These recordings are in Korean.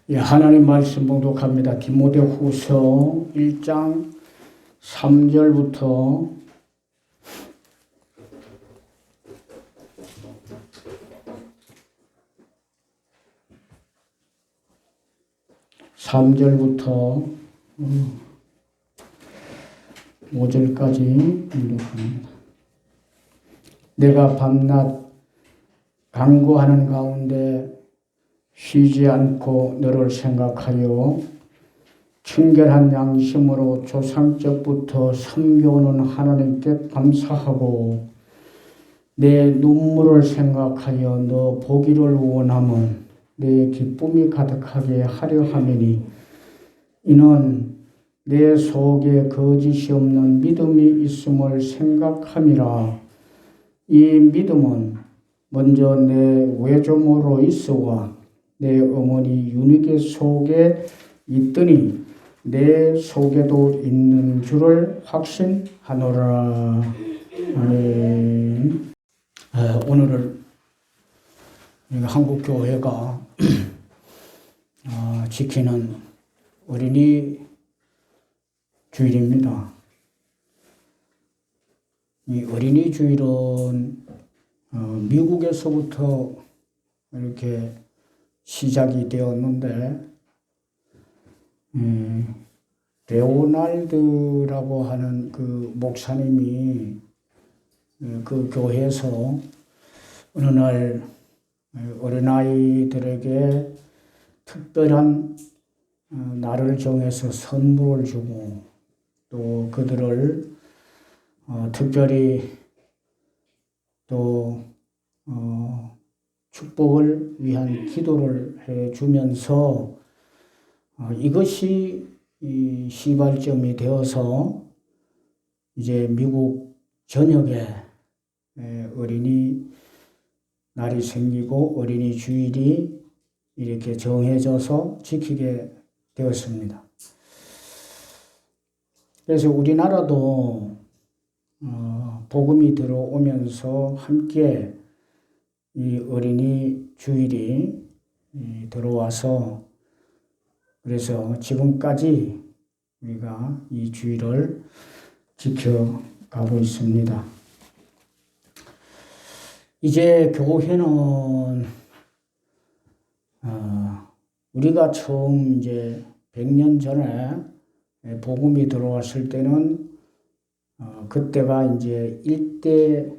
예, 하나님 말씀 봉독합니다. 디모데후서 1장 3절부터 5절까지 봉독합니다. 내가 밤낮 간구하는 가운데 쉬지 않고 너를 생각하여 청결한 양심으로 조상적부터 섬겨오는 하나님께 감사하고 내 눈물을 생각하여 너 보기를 원함은 내 기쁨이 가득하게 하려 함이니 이는 내 속에 거짓이 없는 믿음이 있음을 생각함이라. 이 믿음은 먼저 내 외조모로 있어와 내 어머니 유니게 속에 있더니 내 속에도 있는 줄을 확신하노라. 아멘. 오늘은 한국교회가 지키는 어린이 주일입니다. 이 어린이 주일은 미국에서부터 이렇게 시작이 되었는데 레오날드라고 하는 그 목사님이 그 교회에서 어느 날 어린아이들에게 특별한 날을 정해서 선물을 주고 또 그들을 특별히 또 축복을 위한 기도를 해주면서 이것이 시발점이 되어서 이제 미국 전역에 어린이 날이 생기고 어린이 주일이 이렇게 정해져서 지키게 되었습니다. 그래서 우리나라도 복음이 들어오면서 함께 이 어린이 주일이 들어와서 그래서 지금까지 우리가 이 주일을 지켜가고 있습니다. 이제 교회는 우리가 처음 이제 100년 전에 복음이 들어왔을 때는 그때가 이제 일대의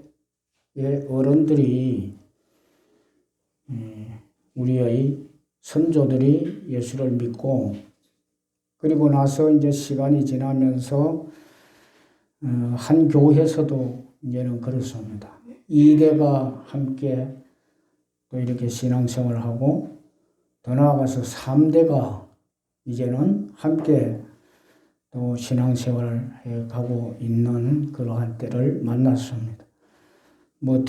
어른들이 우리의 선조들이 예수를 믿고 그리고 나서 이제 시간이 지나면서 한 교회에서도 이제는 그렇습니다. 2대가 함께 또 이렇게 신앙생활을 하고 더 나아가서 3대가 이제는 함께 또 신앙생활을 해가고 있는 그러한 때를 만났습니다. 뭐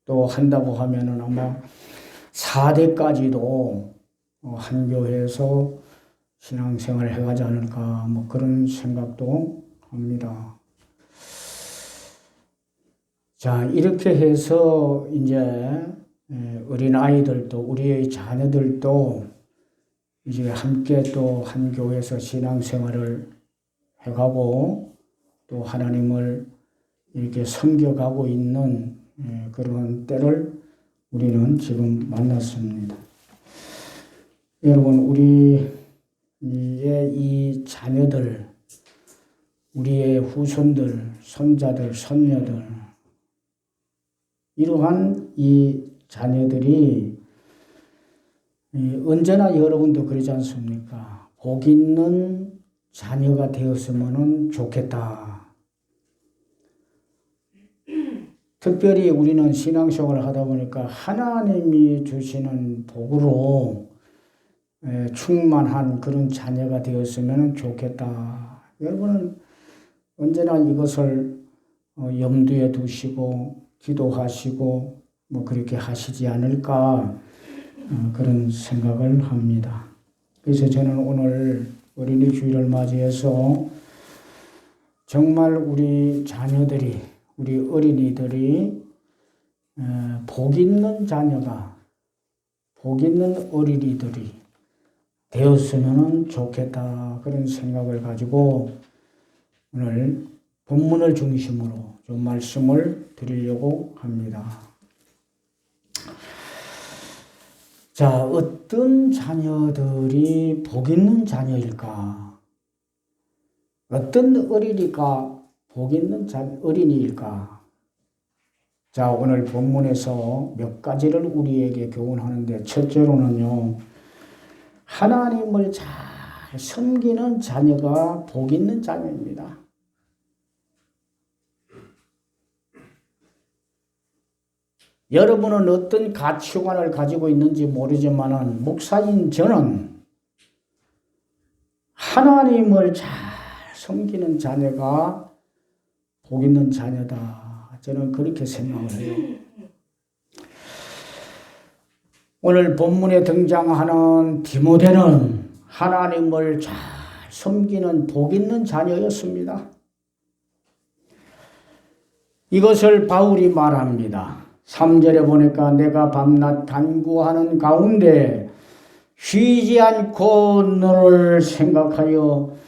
또 한다고 하면은 아마 4대까지도 한 교회에서 신앙생활을 해가지 않을까 뭐 그런 생각도 합니다. 자, 이렇게 해서 이제 어린아이들도 우리의 자녀들도 이제 함께 또 한 교회에서 신앙생활을 해가고 또 하나님을 이렇게 섬겨가고 있는 그런 때를 우리는 지금 만났습니다. 여러분, 우리의 이 자녀들, 우리의 후손들, 손자들, 손녀들, 이러한 이 자녀들이 언제나 여러분도 그러지 않습니까? 복 있는 자녀가 되었으면 좋겠다. 특별히 우리는 신앙생활을 하다 보니까 하나님이 주시는 복으로 충만한 그런 자녀가 되었으면 좋겠다. 여러분은 언제나 이것을 염두에 두시고 기도하시고 뭐 그렇게 하시지 않을까 그런 생각을 합니다. 그래서 저는 오늘 어린이 주일을 맞이해서 정말 우리 자녀들이 우리 어린이들이 복 있는 자녀가 복 있는 어린이들이 되었으면 좋겠다. 그런 생각을 가지고 오늘 본문을 중심으로 좀 말씀을 드리려고 합니다. 자, 어떤 자녀들이 복 있는 자녀일까? 어떤 어린이가 복 있는 어린이일까? 자, 오늘 본문에서 몇 가지를 우리에게 교훈하는데, 첫째로는요, 하나님을 잘 섬기는 자녀가 복 있는 자녀입니다. 여러분은 어떤 가치관을 가지고 있는지 모르지만 목사인 저는 하나님을 잘 섬기는 자녀가 복 있는 자녀다. 저는 그렇게 생각을 해요. 오늘 본문에 등장하는 디모데는 하나님을 잘 섬기는 복 있는 자녀였습니다. 이것을 바울이 말합니다. 3절에 보니까 내가 밤낮 간구하는 가운데 쉬지 않고 너를 생각하여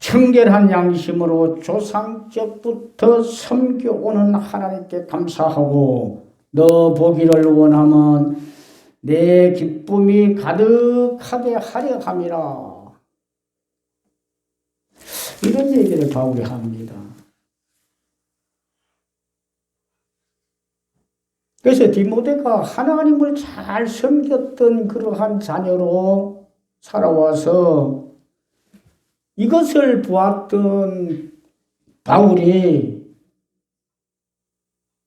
청결한 양심으로 조상적부터 섬겨오는 하나님께 감사하고 너 보기를 원하면 내 기쁨이 가득하게 하려 함이라. 이런 얘기를 바울이 합니다. 그래서 디모데가 하나님을 잘 섬겼던 그러한 자녀로 살아와서 이것을 보았던 바울이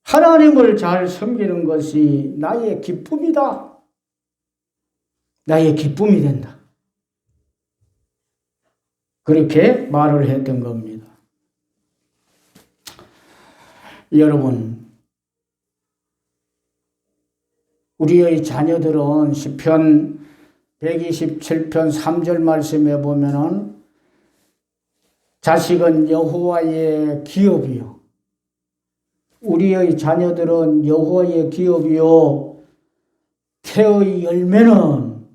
하나님을 잘 섬기는 것이 나의 기쁨이다. 나의 기쁨이 된다. 그렇게 말을 했던 겁니다. 여러분, 우리의 자녀들은 시편 127편 3절 말씀에 보면은 자식은 여호와의 기업이요. 우리의 자녀들은 여호와의 기업이요. 태의 열매는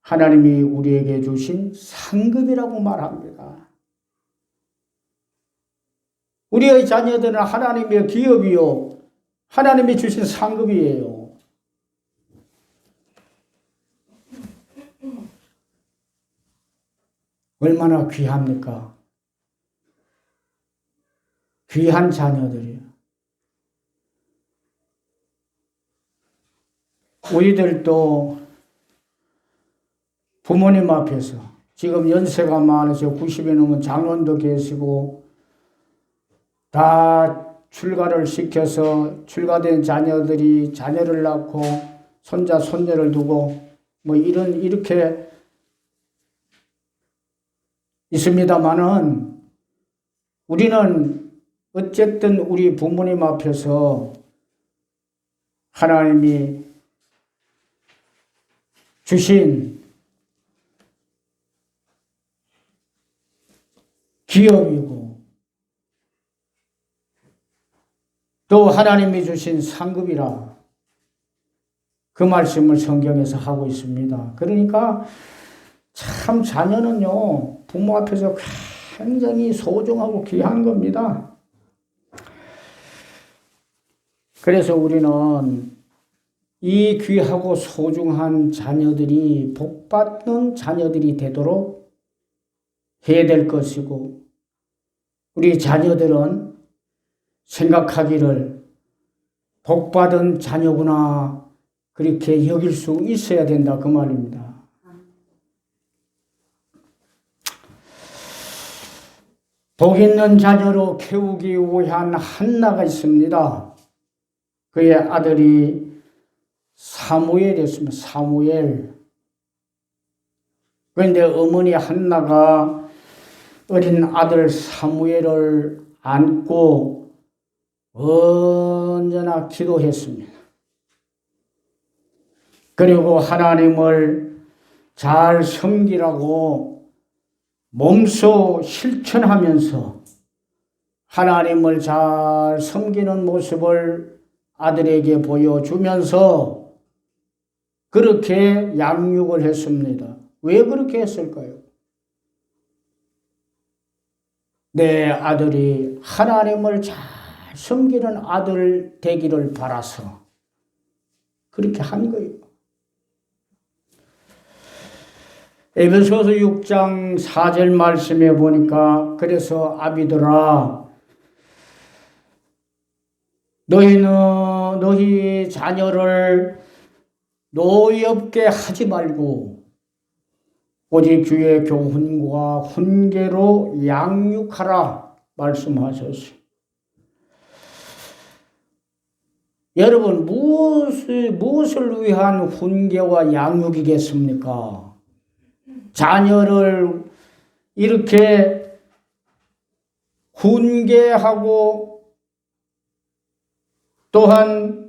하나님이 우리에게 주신 상급이라고 말합니다. 우리의 자녀들은 하나님의 기업이요. 하나님이 주신 상급이에요. 얼마나 귀합니까? 귀한 자녀들이요. 우리들도 부모님 앞에서 지금 연세가 많으셔 90이 넘은 장로도 계시고 다 출가를 시켜서 출가된 자녀들이 자녀를 낳고 손자 손녀를 두고 뭐 이렇게 있습니다만은 우리는 어쨌든 우리 부모님 앞에서 하나님이 주신 기업이고 또 하나님이 주신 상급이라 그 말씀을 성경에서 하고 있습니다. 그러니까 참 자녀는요 부모 앞에서 굉장히 소중하고 귀한 겁니다. 그래서 우리는 이 귀하고 소중한 자녀들이 복받는 자녀들이 되도록 해야 될 것이고 우리 자녀들은 생각하기를 복받은 자녀구나 그렇게 여길 수 있어야 된다 그 말입니다. 복 있는 자녀로 키우기 위한 한나가 있습니다. 그의 아들이 사무엘이었습니다. 사무엘. 그런데 어머니 한나가 어린 아들 사무엘을 안고 언제나 기도했습니다. 그리고 하나님을 잘 섬기라고 몸소 실천하면서 하나님을 잘 섬기는 모습을 아들에게 보여주면서 그렇게 양육을 했습니다. 왜 그렇게 했을까요? 내 아들이 하나님을 잘 섬기는 아들 되기를 바라서 그렇게 한 거예요. 에베소서 6장 4절 말씀에 보니까 그래서 아비들아 너희 자녀를 노엽게 하지 말고 오직 주의 교훈과 훈계로 양육하라 말씀하셨어요. 여러분 무엇을 위한 훈계와 양육이겠습니까? 자녀를 이렇게 훈계하고 또한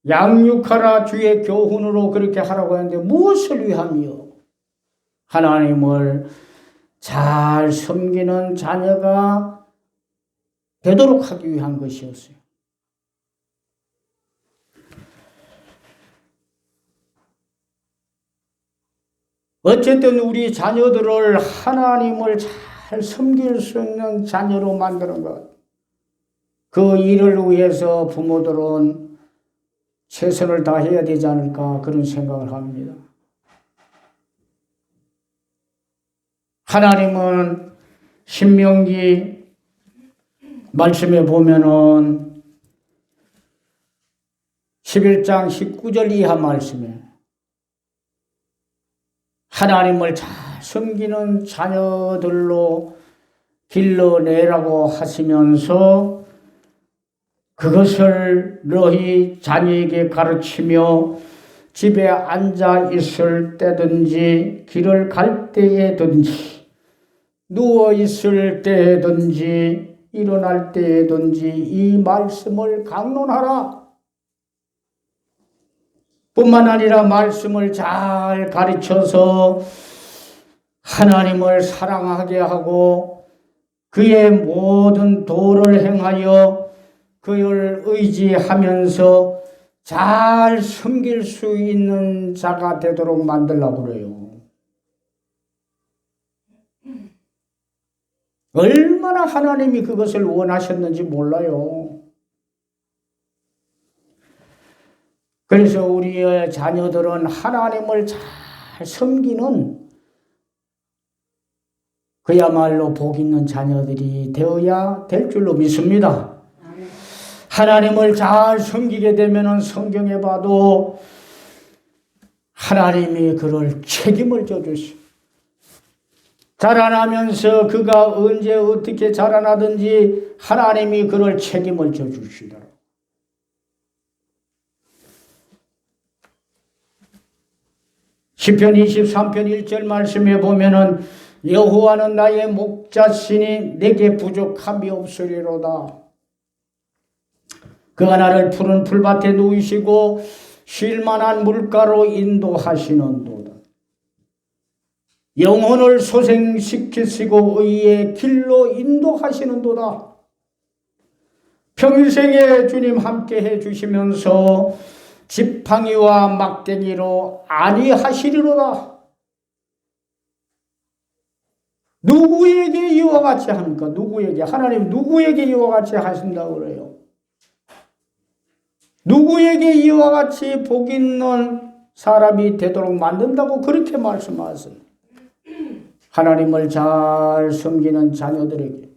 양육하라 주의 교훈으로 그렇게 하라고 하는데 무엇을 위함이요? 하나님을 잘 섬기는 자녀가 되도록 하기 위한 것이었어요. 어쨌든 우리 자녀들을 하나님을 잘 섬길 수 있는 자녀로 만드는 것. 그 일을 위해서 부모들은 최선을 다해야 되지 않을까 그런 생각을 합니다. 하나님은 신명기 말씀에 보면은 11장 19절 이하 말씀에 하나님을 잘 섬기는 자녀들로 길러내라고 하시면서 그것을 너희 자녀에게 가르치며 집에 앉아 있을 때든지 길을 갈 때에든지 누워 있을 때든지 일어날 때든지 이 말씀을 강론하라. 뿐만 아니라 말씀을 잘 가르쳐서 하나님을 사랑하게 하고 그의 모든 도를 행하여 그를 의지하면서 잘 섬길 수 있는 자가 되도록 만들려고 그래요. 얼마나 하나님이 그것을 원하셨는지 몰라요. 그래서 우리의 자녀들은 하나님을 잘 섬기는 그야말로 복 있는 자녀들이 되어야 될 줄로 믿습니다. 하나님을 잘 섬기게 되면 성경에 봐도 하나님이 그를 책임을 져주시오. 자라나면서 그가 언제 어떻게 자라나든지 하나님이 그를 책임을 져주시더라. 시편 23편 1절 말씀에 보면은 여호와는 나의 목자시니 내게 부족함이 없으리로다. 그가 나를 푸른 풀밭에 누이시고 쉴만한 물가로 인도하시는도다. 영혼을 소생시키시고 의의 길로 인도하시는도다. 평생에 주님 함께 해주시면서 지팡이와 막대기로 안위하시리로다. 누구에게 이와 같이 합니까? 누구에게? 하나님 누구에게 이와 같이 하신다고 그래요? 누구에게 이와 같이 복 있는 사람이 되도록 만든다고 그렇게 말씀하세요. 하나님을 잘 섬기는 자녀들에게,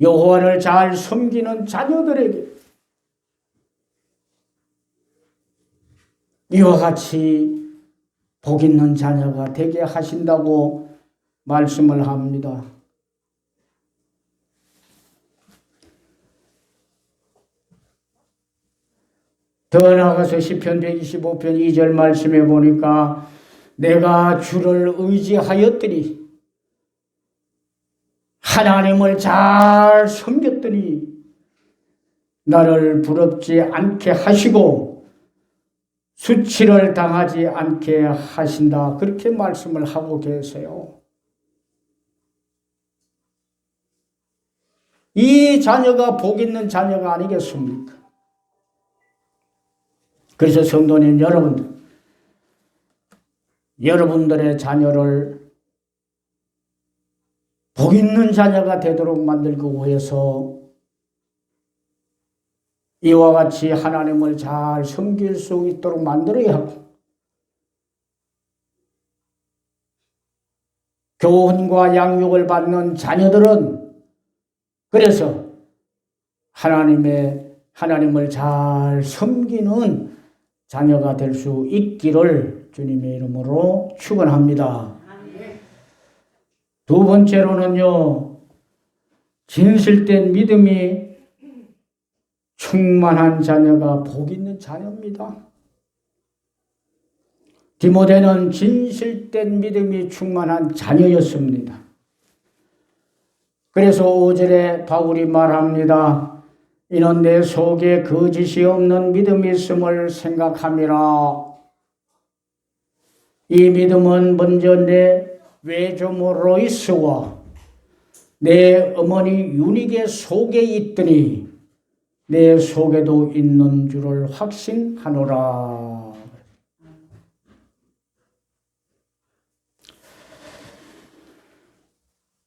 여호와를 잘 섬기는 자녀들에게 이와 같이 복 있는 자녀가 되게 하신다고 말씀을 합니다. 더 나아가서 시편 125편 2절 말씀에 보니까 내가 주를 의지하였더니 하나님을 잘 섬겼더니 나를 부럽지 않게 하시고 수치를 당하지 않게 하신다. 그렇게 말씀을 하고 계세요. 이 자녀가 복 있는 자녀가 아니겠습니까? 그래서 성도님 여러분들의 자녀를 복 있는 자녀가 되도록 만들기 위해서 이와 같이 하나님을 잘 섬길 수 있도록 만들어야 하고, 교훈과 양육을 받는 자녀들은 그래서 하나님을 잘 섬기는 자녀가 될 수 있기를 주님의 이름으로 축원합니다. 두 번째로는요, 진실된 믿음이 충만한 자녀가 복 있는 자녀입니다. 디모데는 진실된 믿음이 충만한 자녀였습니다. 그래서 5절에 바울이 말합니다. 이는 내 속에 거짓이 없는 믿음이 있음을 생각함이라. 이 믿음은 먼저 내 외조모 로이스와 내 어머니 유닉의 속에 있더니 내 속에도 있는 줄을 확신하노라.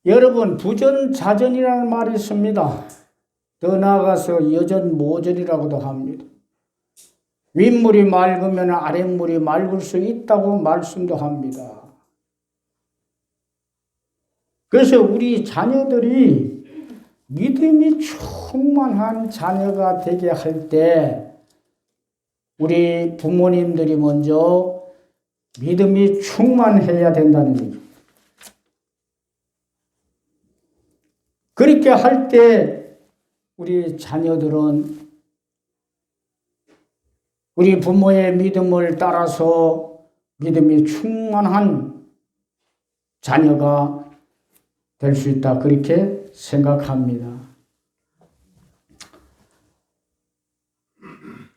여러분, 부전자전이라는 말이 있습니다. 더 나아가서 여전모전이라고도 합니다. 윗물이 맑으면 아랫물이 맑을 수 있다고 말씀도 합니다. 그래서 우리 자녀들이 믿음이 충만한 자녀가 되게 할 때 우리 부모님들이 먼저 믿음이 충만해야 된다는 얘기입니다. 그렇게 할 때 우리 자녀들은 우리 부모의 믿음을 따라서 믿음이 충만한 자녀가 될 수 있다. 그렇게 생각합니다.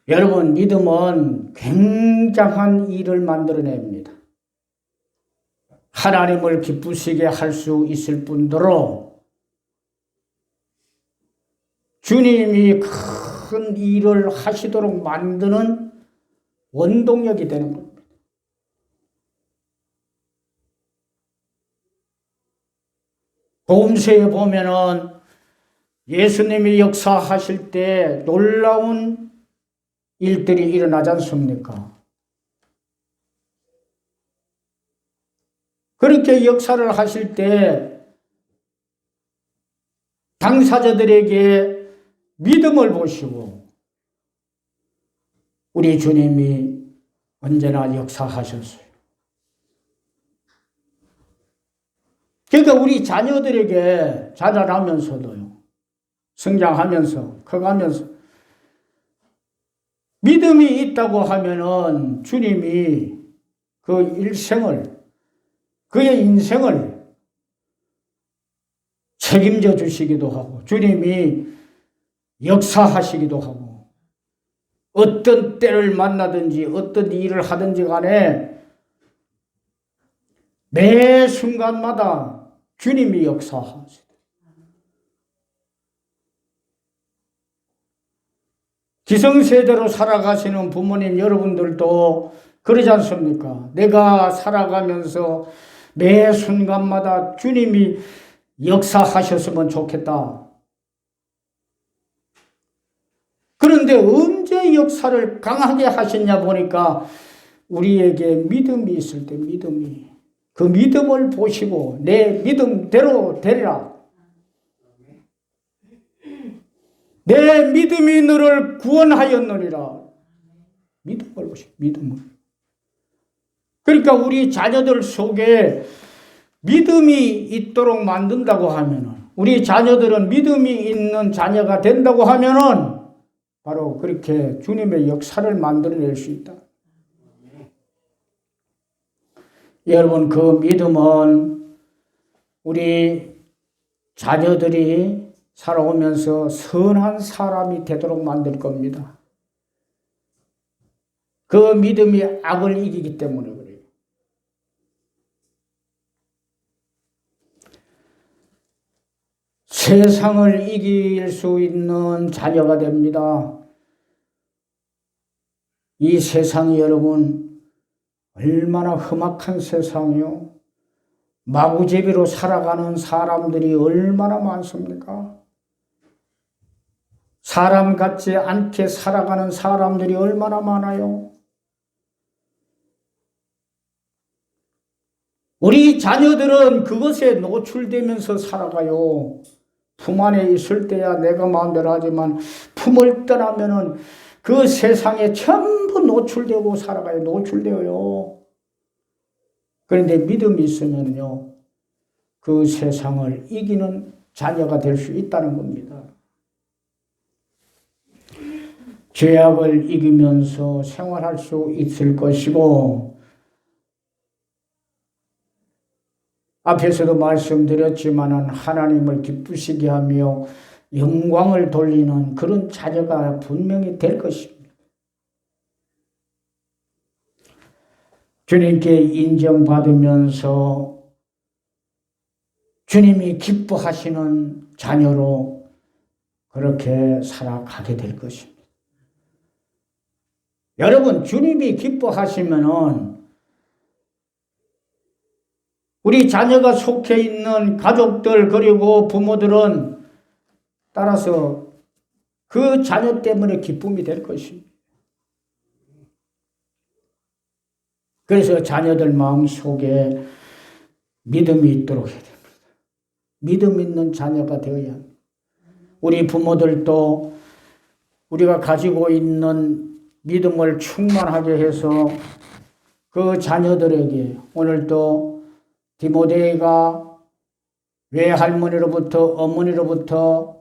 여러분, 믿음은 굉장한 일을 만들어냅니다. 하나님을 기쁘시게 할 수 있을 뿐더러 주님이 큰 일을 하시도록 만드는 원동력이 되는 겁니다. 복음서에 보면은 예수님이 역사하실 때 놀라운 일들이 일어나지 않습니까? 그렇게 역사를 하실 때 당사자들에게 믿음을 보시고 우리 주님이 언제나 역사하셨어요. 그러니까 우리 자녀들에게 자라나면서도요, 성장하면서 커가면서 믿음이 있다고 하면은 주님이 그 일생을, 그의 인생을 책임져 주시기도 하고 주님이 역사하시기도 하고 어떤 때를 만나든지 어떤 일을 하든지 간에 매 순간마다 주님이 역사하시다. 기성세대로 살아가시는 부모님 여러분들도 그러지 않습니까? 내가 살아가면서 매 순간마다 주님이 역사하셨으면 좋겠다. 그런데 언제 역사를 강하게 하셨냐 보니까 우리에게 믿음이 있을 때 그 믿음을 보시고 내 믿음대로 되리라. 내 믿음이 너를 구원하였느니라. 믿음을 보시고 믿음을. 그러니까 우리 자녀들 속에 믿음이 있도록 만든다고 하면은 우리 자녀들은 믿음이 있는 자녀가 된다고 하면은 바로 그렇게 주님의 역사를 만들어낼 수 있다. 여러분, 그 믿음은 우리 자녀들이 살아오면서 선한 사람이 되도록 만들 겁니다. 그 믿음이 악을 이기기 때문에 그래요. 세상을 이길 수 있는 자녀가 됩니다. 이 세상이 여러분 얼마나 험악한 세상이요. 마구제비로 살아가는 사람들이 얼마나 많습니까? 사람 같지 않게 살아가는 사람들이 얼마나 많아요. 우리 자녀들은 그것에 노출되면서 살아가요. 품 안에 있을 때야 내가 마음대로 하지만 품을 떠나면은 그 세상에 전부 노출되고 살아가요. 노출되어요. 그런데 믿음이 있으면요, 그 세상을 이기는 자녀가 될 수 있다는 겁니다. 죄악을 이기면서 생활할 수 있을 것이고, 앞에서도 말씀드렸지만은 하나님을 기쁘시게 하며 영광을 돌리는 그런 자녀가 분명히 될 것입니다. 주님께 인정받으면서 주님이 기뻐하시는 자녀로 그렇게 살아가게 될 것입니다. 여러분, 주님이 기뻐하시면은 우리 자녀가 속해 있는 가족들 그리고 부모들은 따라서 그 자녀 때문에 기쁨이 될 것입니다. 그래서 자녀들 마음속에 믿음이 있도록 해야 됩니다. 믿음 있는 자녀가 되어야 합니다. 우리 부모들도 우리가 가지고 있는 믿음을 충만하게 해서 그 자녀들에게 오늘도 디모데가 외할머니로부터 어머니로부터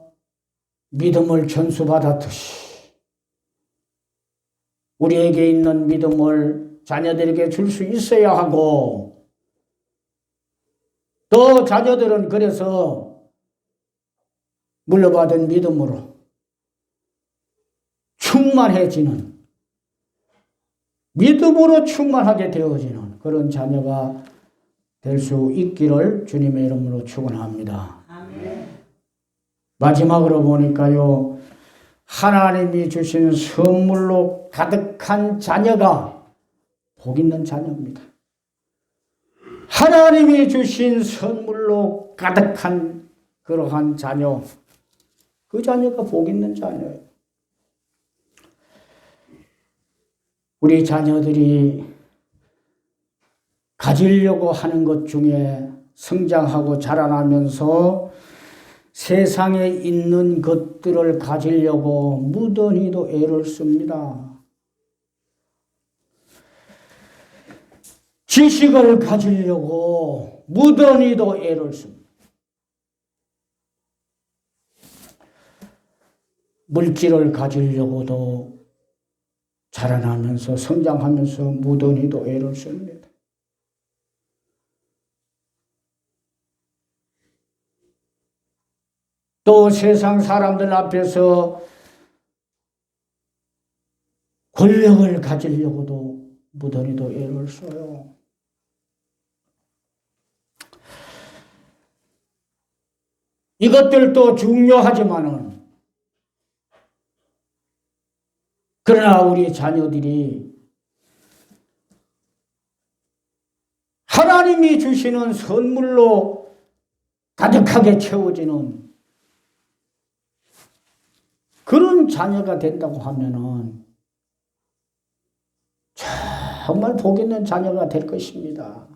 믿음을 전수받았듯이 우리에게 있는 믿음을 자녀들에게 줄 수 있어야 하고, 또 자녀들은 그래서 물려받은 믿음으로 충만해지는, 믿음으로 충만하게 되어지는 그런 자녀가 될 수 있기를 주님의 이름으로 축원합니다. 아멘. 마지막으로 보니까요, 하나님이 주신 선물로 가득한 자녀가 복 있는 자녀입니다. 하나님이 주신 선물로 가득한 그러한 자녀, 그 자녀가 복 있는 자녀예요. 우리 자녀들이 가지려고 하는 것 중에 성장하고 자라나면서 세상에 있는 것들을 가지려고 무던히도 애를 씁니다. 지식을 가지려고 무던히도 애를 씁니다. 물질을 가지려고도 자라나면서 성장하면서 무던히도 애를 씁니다. 또 세상 사람들 앞에서 권력을 가지려고도 무던히도 애를 써요. 이것들도 중요하지만은, 그러나 우리 자녀들이 하나님이 주시는 선물로 가득하게 채워지는 그런 자녀가 된다고 하면은 정말 복 있는 자녀가 될 것입니다.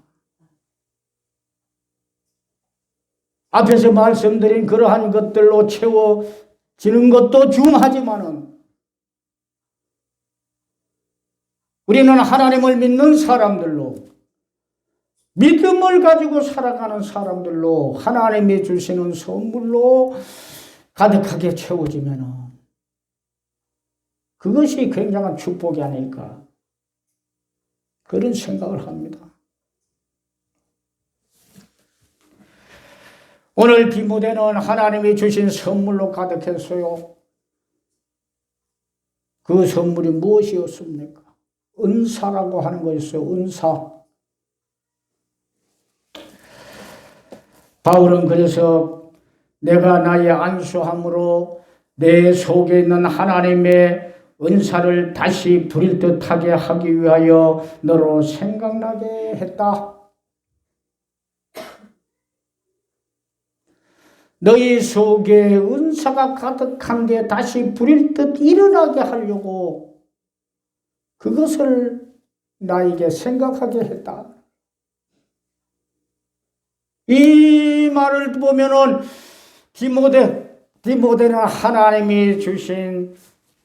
앞에서 말씀드린 그러한 것들로 채워지는 것도 중요하지만은, 우리는 하나님을 믿는 사람들로, 믿음을 가지고 살아가는 사람들로 하나님이 주시는 선물로 가득하게 채워지면은 그것이 굉장한 축복이 아닐까, 그런 생각을 합니다. 오늘 디모데는 하나님이 주신 선물로 가득했어요. 그 선물이 무엇이었습니까? 은사라고 하는 것이었어요. 은사. 바울은 그래서 내가 나의 안수함으로 내 속에 있는 하나님의 은사를 다시 부릴 듯하게 하기 위하여 너로 생각나게 했다. 너희 속에 은사가 가득한 게 다시 부릴 듯 일어나게 하려고 그것을 나에게 생각하게 했다. 이 말을 보면은 디모데는 하나님이 주신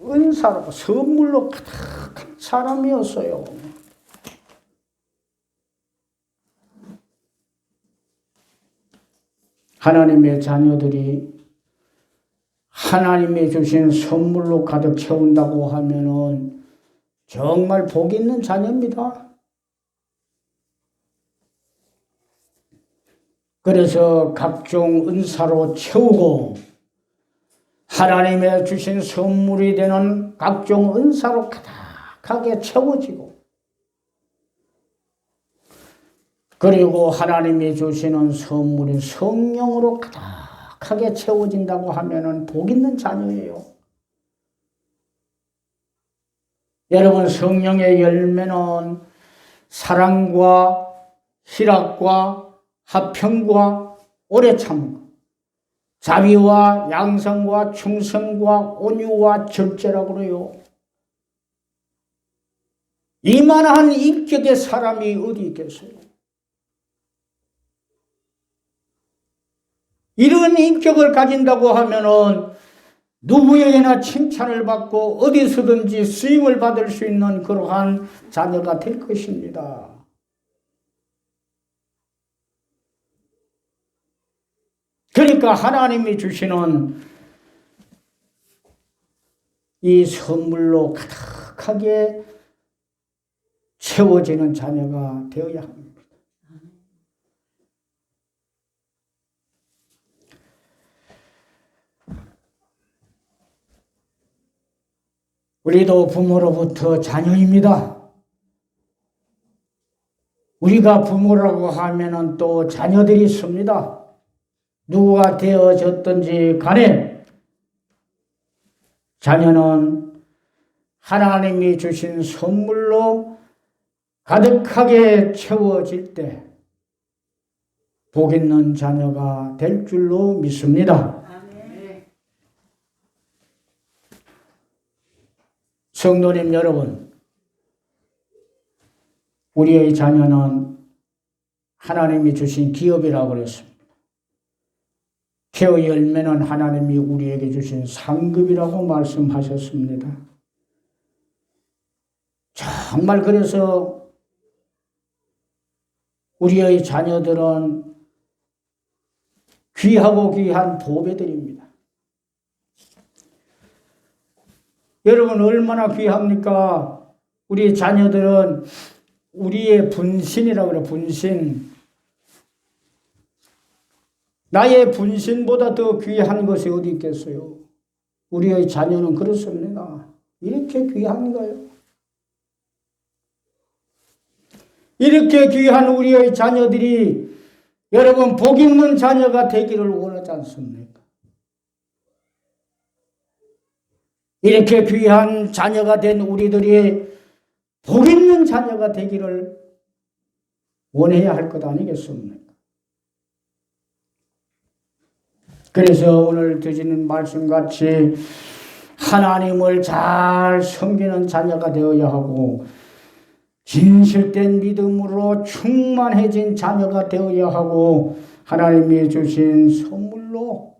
은사로 선물로 가득한 사람이었어요. 하나님의 자녀들이 하나님이 주신 선물로 가득 채운다고 하면은 정말 복 있는 자녀입니다. 그래서 각종 은사로 채우고 하나님의 주신 선물이 되는 각종 은사로 가득하게 채워지고 그리고 하나님이 주시는 선물이 성령으로 가득하게 채워진다고 하면은 복 있는 자녀예요. 여러분, 성령의 열매는 사랑과 희락과 화평과 오래 참음, 자비와 양성과 충성과 온유와 절제라고 그래요. 이만한 인격의 사람이 어디 있겠어요? 이런 인격을 가진다고 하면은 누구에게나 칭찬을 받고 어디서든지 쓰임을 받을 수 있는 그러한 자녀가 될 것입니다. 그러니까 하나님이 주시는 이 선물로 가득하게 채워지는 자녀가 되어야 합니다. 우리도 부모로부터 자녀입니다. 우리가 부모라고 하면은 또 자녀들이 있습니다. 누구가 되어졌든지 간에 자녀는 하나님이 주신 선물로 가득하게 채워질 때 복 있는 자녀가 될 줄로 믿습니다. 성도님 여러분, 우리의 자녀는 하나님이 주신 기업이라고 그랬습니다. 개의 열매는 하나님이 우리에게 주신 상급이라고 말씀하셨습니다. 정말 그래서 우리의 자녀들은 귀하고 귀한 보배들입니다. 여러분, 얼마나 귀합니까? 우리 자녀들은 우리의 분신이라고 그래요. 분신. 나의 분신보다 더 귀한 것이 어디 있겠어요? 우리의 자녀는 그렇습니다. 이렇게 귀한 거예요. 이렇게 귀한 우리의 자녀들이 여러분 복 있는 자녀가 되기를 원하지 않습니까? 이렇게 귀한 자녀가 된 우리들이 복 있는 자녀가 되기를 원해야 할 것 아니겠습니까? 그래서 오늘 드리는 말씀같이 하나님을 잘 섬기는 자녀가 되어야 하고 진실된 믿음으로 충만해진 자녀가 되어야 하고 하나님이 주신 선물로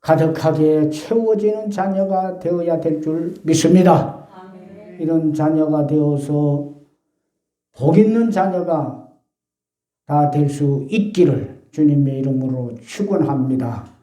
가득하게 채워지는 자녀가 되어야 될 줄 믿습니다. 아멘. 이런 자녀가 되어서 복 있는 자녀가 다 될 수 있기를 주님의 이름으로 축원합니다.